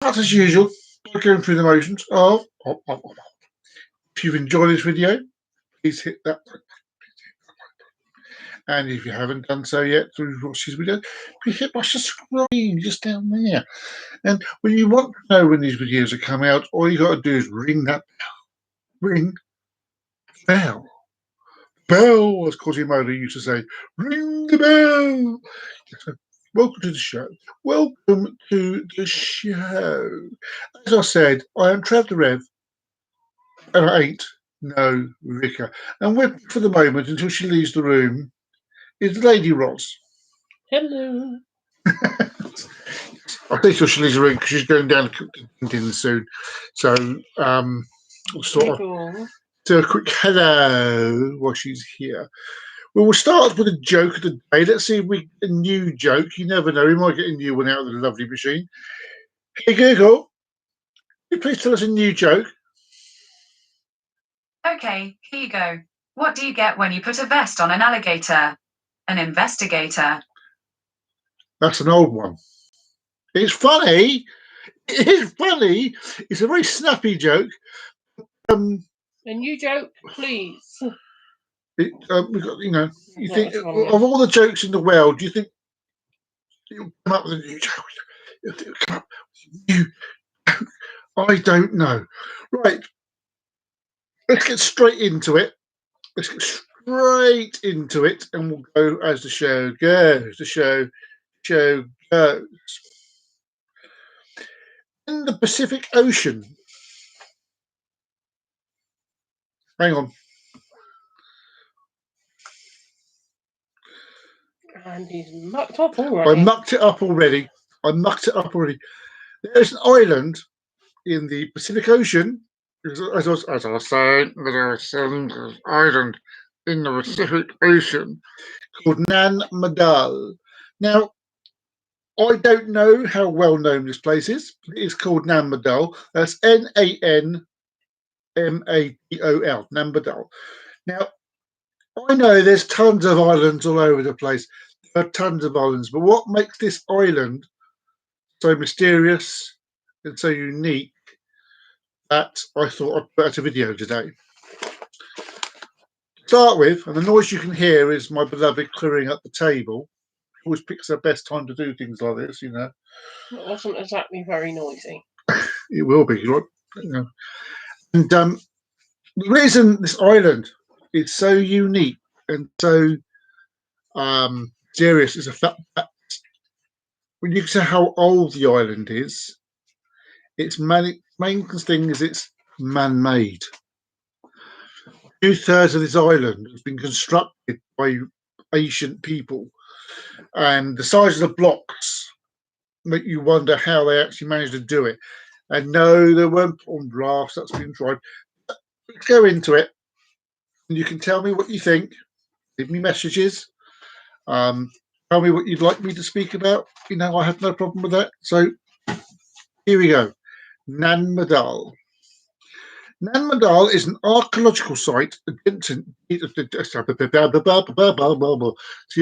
start as usual by going through the motions of. If you've enjoyed this video, please hit that like button. And if you haven't done so yet through watch this video, please hit my subscribe just down there. And when you want to know when these videos are coming out, all you got to do is ring that bell. Ring bell. Bell, as Quasimodo used to say. Ring the bell. So, welcome to the show. Welcome to the show. As I said, I am Trev the Rev, and I ain't no vicar. And with for the moment, until she leaves the room, is Lady Ross. Hello. I think she'll leave the room because she's going down to Clinton soon. So, we'll sort of do a quick hello while she's here. Well, we'll start with a joke of the day. Let's see if we get a new joke. You never know. We might get a new one out of the lovely machine. Hey, Google, can you please tell us a new joke? Okay, here you go. What do you get when you put a vest on an alligator? An investigator. That's an old one. It's funny. It is funny. It's a very snappy joke. A new joke, please. We've got, you think of all the jokes in the world, do you think you'll come up with a new joke? You'll come up with a new joke? I don't know. Right. Let's get straight into it. And we'll go as the show goes. The show goes. In the Pacific Ocean. Hang on. And he's mucked up already. I mucked it up already. There's an island in the Pacific Ocean. As I was saying, there's an island in the Pacific Ocean called Nan Madol. Now, I don't know how well known this place is. It's called Nan Madol. That's Nanmadol. Nan Madol. Now, I know there's tons of islands all over the place. There are tons of islands, but what makes this island so mysterious and so unique that I thought I'd put out a video today. To start with, and the noise you can hear is my beloved clearing up the table. Always picks the best time to do things like this, you know. It wasn't exactly very noisy. It will be, you know. And the reason this island is so unique and so serious is the fact that when you consider how old the island is, its main thing is it's man-made. 2/3 of this island has been constructed by ancient people, and the size of the blocks make you wonder how they actually managed to do it. And no, they weren't on drafts. That's been tried. Let's go into it, and you can tell me what you think. Leave me messages. Tell me what you'd like me to speak about. You know, I have no problem with that. So here we go. Nan Madol. Nan Madol is an archaeological site. See,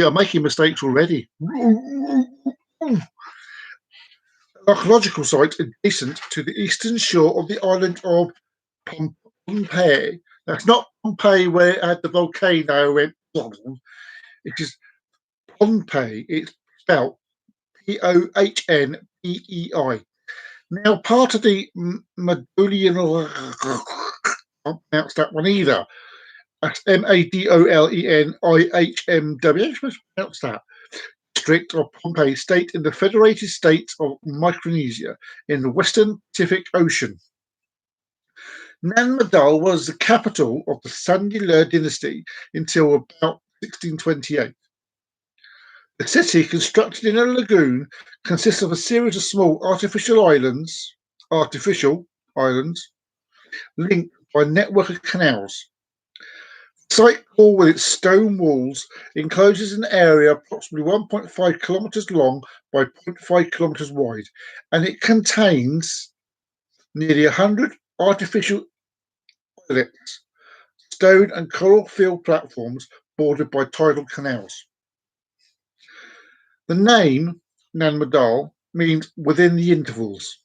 I'm making mistakes already. An archaeological site adjacent to the eastern shore of the island of Pompeii. That's not Pompeii where it had the volcano went. It is Pompeii. It's spelled Pohnpei. Now, part of the Madolian, I can't pronounce that one either. That's Madolenihmw. I'm supposed to pronounce that. District of Pompeii State in the Federated States of Micronesia in the Western Pacific Ocean. Nan Madol was the capital of the Sandalur dynasty until about 1628. The city, constructed in a lagoon, consists of a series of small artificial islands, linked by a network of canals. The site core with its stone walls encloses an area approximately 1.5 kilometers long by 0.5 kilometers wide, and it contains nearly 100 artificial islets, stone and coral field platforms bordered by tidal canals. The name Nan Madol means within the intervals.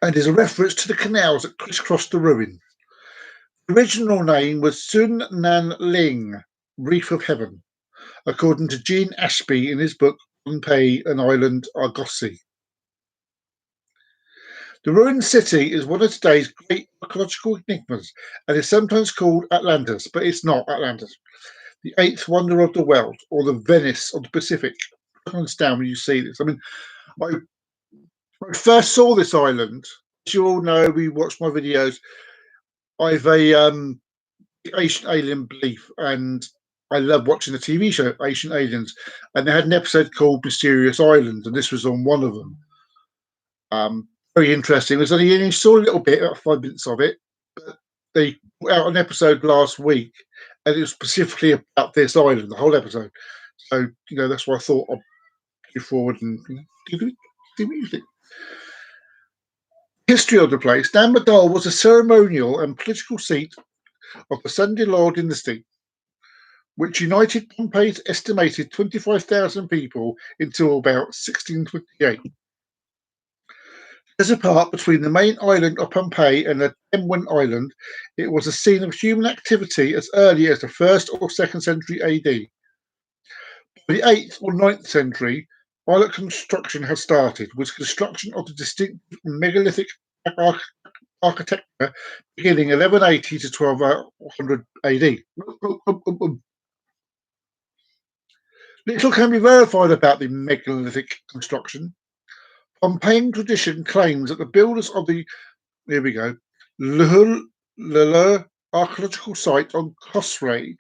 and is a reference to the canals that crisscross the ruin. The original name was Sun Nan Ling, Reef of Heaven, according to Gene Ashby in his book Pompeii, an Island Argosy. The ruined city is one of today's great archaeological enigmas and is sometimes called Atlantis, but it's not Atlantis. The eighth wonder of the world, or the Venice of the Pacific. I don't understand when you see this. I mean, when I first saw this island, as you all know, we watch my videos. I've a Ancient Alien belief, and I love watching the TV show Ancient Aliens, and they had an episode called Mysterious Island, and this was on one of them. Very interesting. It was only you saw a little bit, about 5 minutes of it, but they put out an episode last week, and it was specifically about this island, the whole episode. So that's why I thought I'd go forward and see what you think. History of the place. Nan Madol was a ceremonial and political seat of the Sandilor dynasty, which united Pompeii's estimated 25,000 people until about 1628. As a part between the main island of Pompeii and the Temwen Island, it was a scene of human activity as early as the 1st or 2nd century AD. By the 8th or 9th century, island construction had started, with construction of the distinct megalithic architecture beginning 1180 to 1200 AD. Little can be verified about the megalithic construction. Pompeian tradition claims that the builders of the Luhul archaeological site on Kosrae,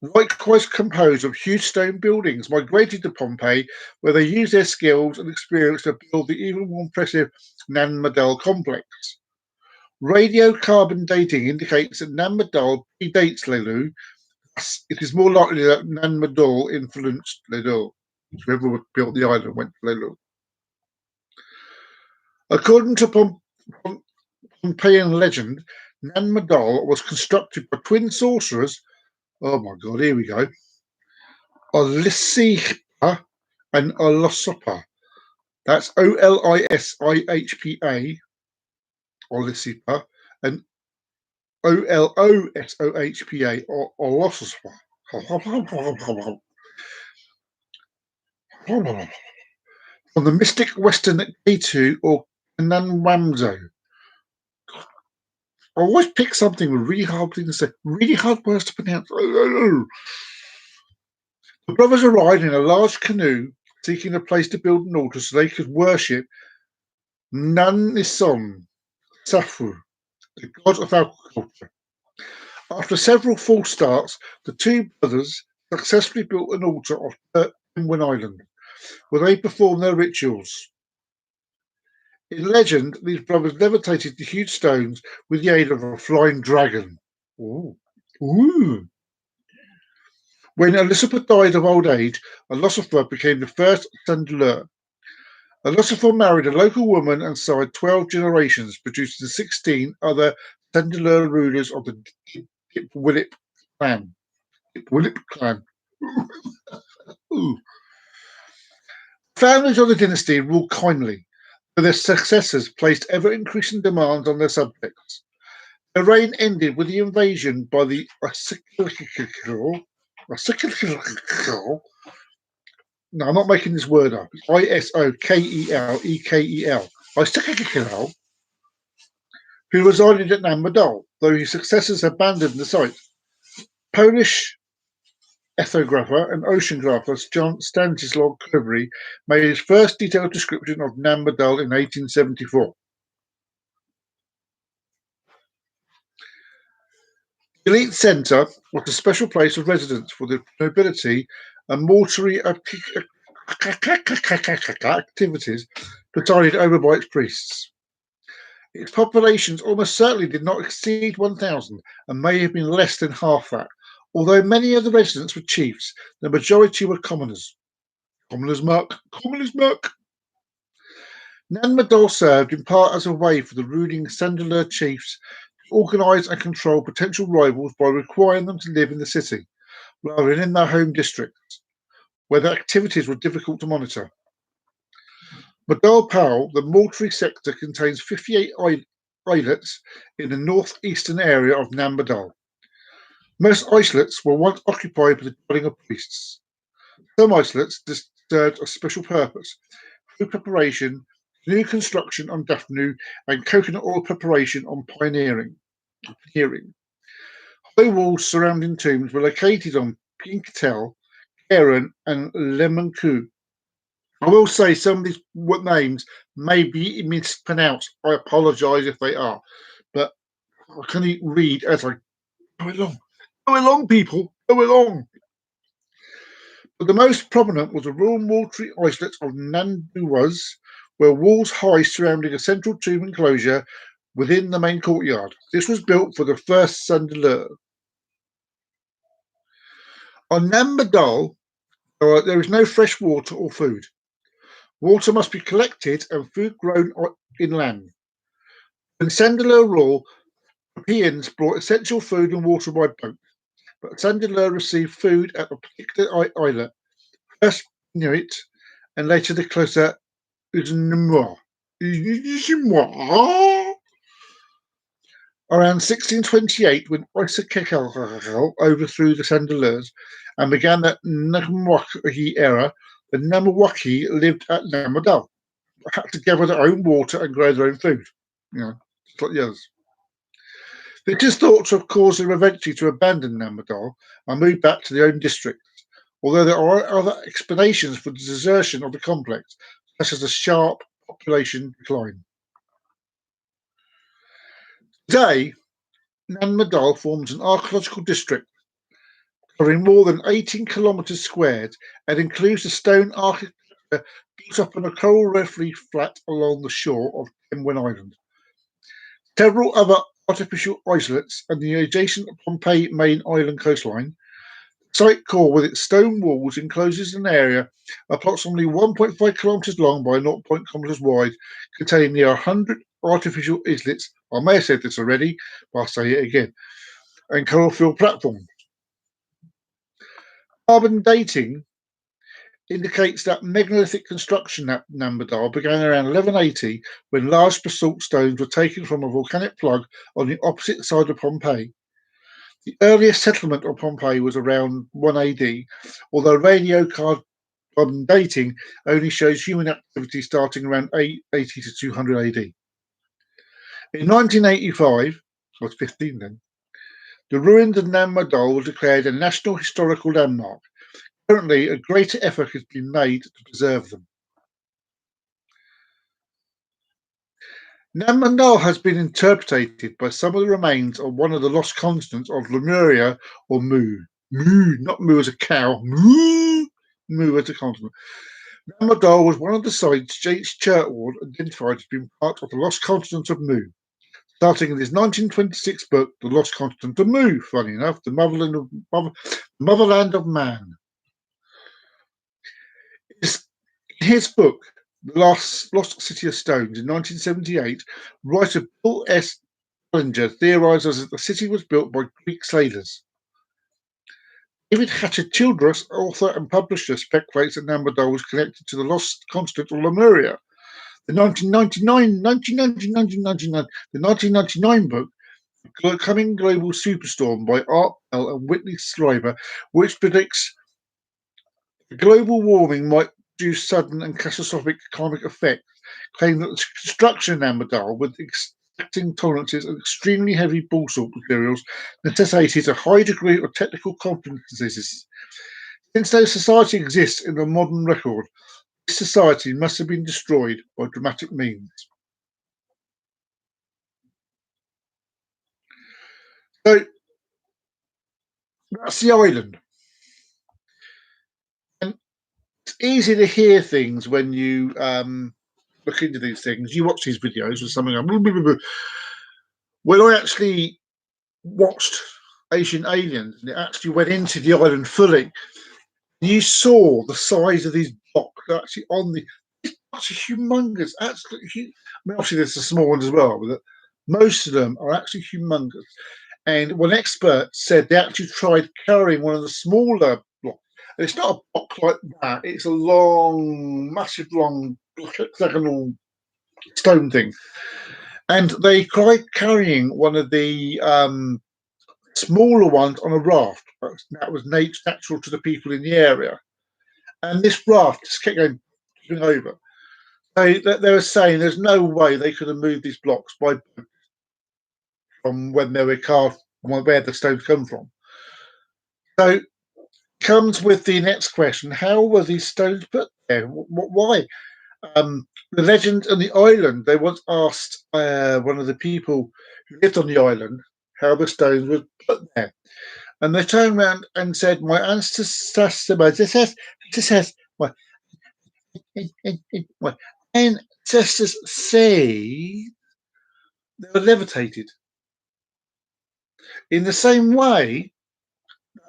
likewise composed of huge stone buildings, migrated to Pompeii, where they used their skills and experience to build the even more impressive Nan Madol complex. Radiocarbon dating indicates that Nan Madol predates Lelu. Thus, it is more likely that Nan Madol influenced Lelu. Whoever built the island went to Lelu. According to Pompeian legend, Nan Madol was constructed by twin sorcerers. Oh my God, here we go. Olisipa and Olosipa. That's Olisihpa, Olisipa, and Olosohpa, or Olosipa. From the mystic western Ketu or Nanwamzo. I always pick something with really hard things to say, really hard words to pronounce. The brothers arrived in a large canoe, seeking a place to build an altar so they could worship Nanison Safu, the god of agriculture. After several false starts, the two brothers successfully built an altar off Temwen Island, where they performed their rituals. In legend, these brothers levitated the huge stones with the aid of a flying dragon. Ooh. Ooh. When Elizabeth died of old age, Olosipa became the first Sandalur. Olosipa married a local woman and sired 12 generations, producing 16 other Sandalur rulers of the Dipwilip clan. Ooh. Families of the dynasty ruled kindly, but their successors placed ever-increasing demands on their subjects. Their reign ended with the invasion by the Isikel. No, I'm not making this word up. Isokekel, Isikel, who resided at Nan Madol, though his successors abandoned the site. Polish ethnographer and oceanographer Stanislaw Kowry made his first detailed description of Nan Madol in 1874. The elite centre was a special place of residence for the nobility and mortuary activities presided over by its priests. Its populations almost certainly did not exceed 1,000 and may have been less than half that. Although many of the residents were chiefs, the majority were commoners. Commoners mark. Nan Madol served in part as a way for the ruling Sandalur chiefs to organise and control potential rivals by requiring them to live in the city, rather than in their home districts, where their activities were difficult to monitor. Madal Powell, the mortuary sector, contains 58 islets in the northeastern area of Nam Madal. Most islets were once occupied by the dwelling of priests. Some islets served a special purpose: food preparation, canoe construction on Daphnu, and coconut oil preparation on Pioneering. High walls surrounding tombs were located on Pinketel, Karen, and Lemanku. I will say some of these names may be mispronounced. I apologise if they are, but I can read as I go along. Go along, people, go along. But the most prominent was the royal mortuary islet of Nanduwas, where walls high surrounding a central tomb enclosure within the main courtyard. This was built for the first Sandalur. On Nam Madal, there is no fresh water or food. Water must be collected and food grown inland. When Sandalur rule, Europeans brought essential food and water by boat, but Sandalur received food at a particular islet, first Inuit and later the closer Uzumwa. Around 1628, when Isa Kekal overthrew the Sandalurs and began the Nagamwaki era, the Namawaki lived at Namadal, had to gather their own water and grow their own food. Just like the others. It is thought to have caused them eventually to abandon Namadal and move back to their own districts, although there are other explanations for the desertion of the complex, such as a sharp population decline. Today, Nam Madal forms an archaeological district covering more than 18 kilometres squared and includes the stone architecture built up on a coral reef flat along the shore of Kenwen Island. Several other artificial islets and the adjacent Pompeii main island coastline. The site core with its stone walls encloses an area approximately 1.5 kilometres long by 0.5 kilometres wide, containing near 100 artificial islets. I may have said this already, but I'll say it again. And coral-filled platforms. Carbon dating indicates that megalithic construction at Nam Madal began around 1180 when large basalt stones were taken from a volcanic plug on the opposite side of Pompeii. The earliest settlement of Pompeii was around 1 AD, although radiocarbon dating only shows human activity starting around 80 to 200 AD. In 1985, I was 15 then, the ruins of Nam Madal were declared a National Historical Landmark. Currently, a greater effort has been made to preserve them. Nam Madal has been interpreted by some of the remains of one of the lost continents of Lemuria, or Mu. Mu, not Mu as a cow. Mu as a continent. Nam Madal was one of the sites James Churchward identified as being part of the lost continent of Mu, starting in his 1926 book, The Lost Continent of Mu, funny enough, the motherland of man. In his book, The Lost City of Stones, in 1978, writer Bill S. Ballinger theorizes that the city was built by Greek sailors. David Hatcher Childress, author and publisher, speculates that Nam Madal was connected to the lost continent of Lemuria. The 1999 book, Coming Global Superstorm by Art Bell and Whitley Strieber, which predicts global warming might produce sudden and catastrophic climate effects, claiming that the construction of Nam Madal with exacting tolerances and extremely heavy basalt materials necessitated a high degree of technical competencies. Since no society exists in the modern record, this society must have been destroyed by dramatic means. So that's the island. And it's easy to hear things when you look into these things. You watch these videos or something. When I actually watched Ancient Aliens and it actually went into the island fully, you saw the size of these blocks actually on the. These blocks are humongous. Absolutely huge. I mean, obviously there's the small ones as well, but most of them are actually humongous. And one expert said they actually tried carrying one of the smaller blocks. And it's not a block like that. It's a long, massive, long hexagonal stone thing, and they tried carrying one of the smaller ones on a raft that was natural to the people in the area, and this raft just kept going over. They were saying there's no way they could have moved these blocks by boat from when they were carved, where the stones come from. So comes with the next question: how were these stones put there? Why? The legend on the island, they once asked one of the people who lived on the island how the stones were put there. And they turned around and said, my ancestors, my ancestors say they were levitated. In the same way,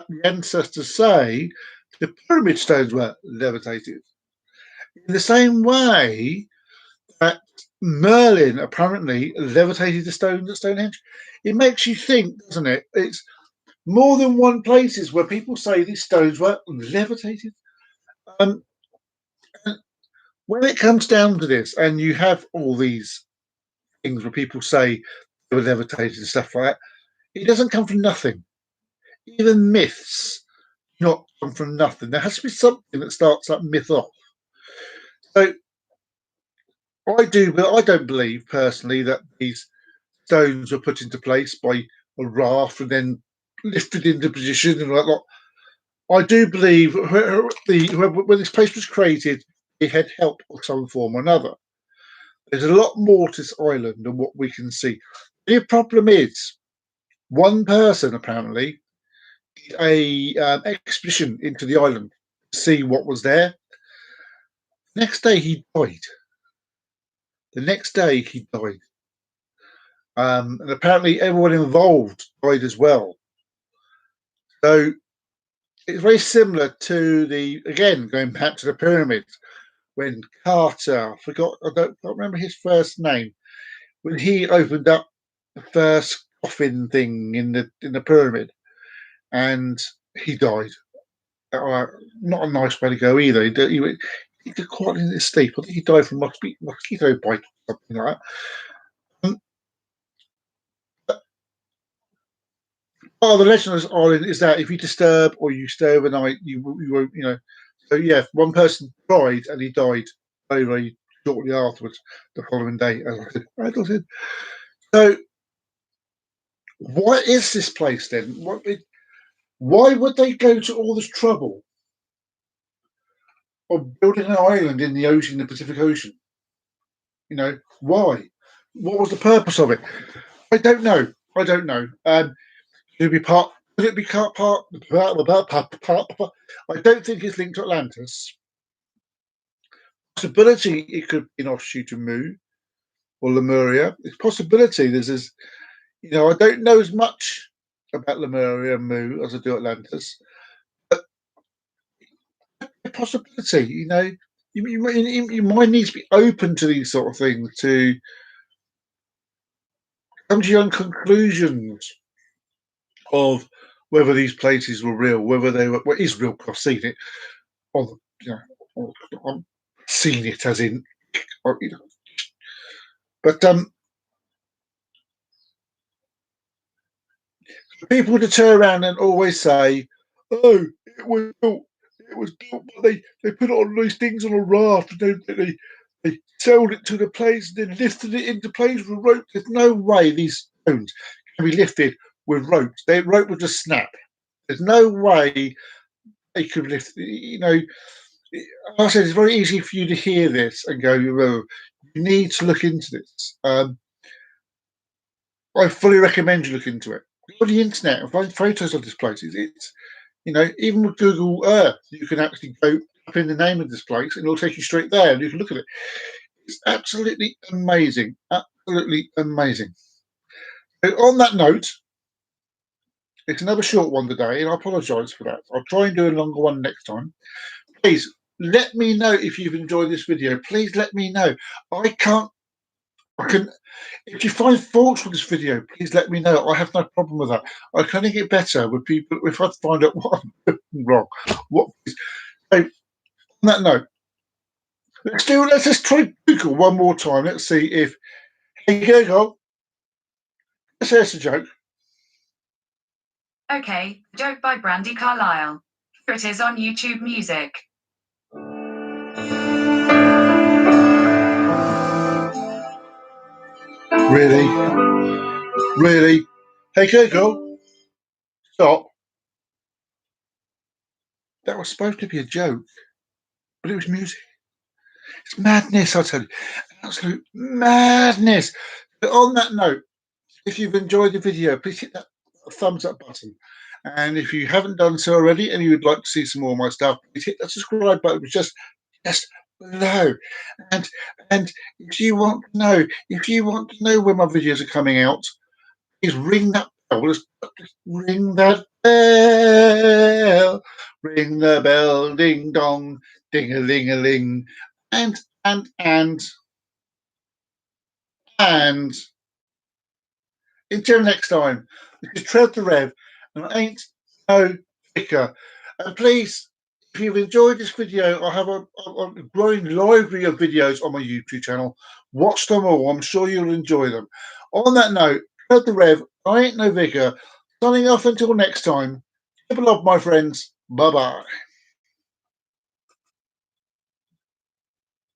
the ancestors say the pyramid stones were levitated. In the same way that Merlin apparently levitated the stones at Stonehenge. It makes you think, doesn't it? It's more than one places where people say these stones were levitated. And when it comes down to this, and you have all these things where people say they were levitated and stuff like that, it doesn't come from nothing. Even myths not come from nothing. There has to be something that starts that myth off. So I don't believe personally that these stones were put into place by a raft and then lifted into position and like that. I do believe when this place was created, it had help of some form or another. There's a lot more to this island than what we can see. The problem is, one person apparently did a expedition into the island to see what was there. The next day he died. And apparently everyone involved died as well. So it's very similar to going back to the pyramids, when Carter, I don't remember his first name, when he opened up the first coffin thing in the pyramid, and he died. Not a nice way to go either. He did quite in his sleep. I think he died from mosquito bite or something like that. The legend of this island is that if you disturb or you stay overnight, you won't, So yeah, one person died and he died very, very shortly afterwards, the following day, as I said. So, what is this place then? Why would they go to all this trouble of building an island in the ocean, the Pacific Ocean? Why? What was the purpose of it? I don't know. Could it be part? I don't think it's linked to Atlantis. Possibility it could be an offshoot of Mu or Lemuria. It's possibility. I don't know as much about Lemuria and Mu as I do Atlantis, but a possibility. Your mind needs to be open to these sort of things to come to your own conclusions of whether these places were real, whether they were. Well, it is real. I've seen it. I've seen it as in, But people to turn around and always say, "Oh, it was built. But they put it on these things on a raft, and they sailed it to the place, and then lifted it into place with ropes." There's no way these stones can be lifted with ropes. The rope would just snap. There's no way they could lift. Like I said, it's very easy for you to hear this and go, "Well, you need to look into this." I fully recommend you look into it. Go on the internet and find photos of this place. It's even with Google Earth, you can actually go up in the name of this place and it'll take you straight there and you can look at it. It's absolutely amazing. Absolutely amazing. So on that note, it's another short one today, and I apologise for that. I'll try and do a longer one next time. Please let me know if you've enjoyed this video. Please let me know. If you find faults with this video, please let me know. I have no problem with that. I can only get better with people if I find out what I'm doing wrong. So, on that note, Let's just try Google one more time. Let's see if. Hey Google, there's a joke. Okay, joke by Brandy Carlisle. Here it is on YouTube Music. Really? Hey Google, stop. That was supposed to be a joke, but it was music. It's madness, I tell you. Absolute madness. But on that note, if you've enjoyed the video, please hit that thumbs up button. And if you haven't done so already and you would like to see some more of my stuff, please hit that subscribe button just below. And if you want to know when my videos are coming out, please ring that bell. Just ring that bell. Ring the bell, ding dong, ding a ling a ling. And until next time, this is Trev the Rev, and I ain't no vicar. And please, if you've enjoyed this video, I have a growing library of videos on my YouTube channel. Watch them all. I'm sure you'll enjoy them. On that note, Trev the Rev, I ain't no vicar. Signing off until next time. Keep love, my friends. Bye-bye.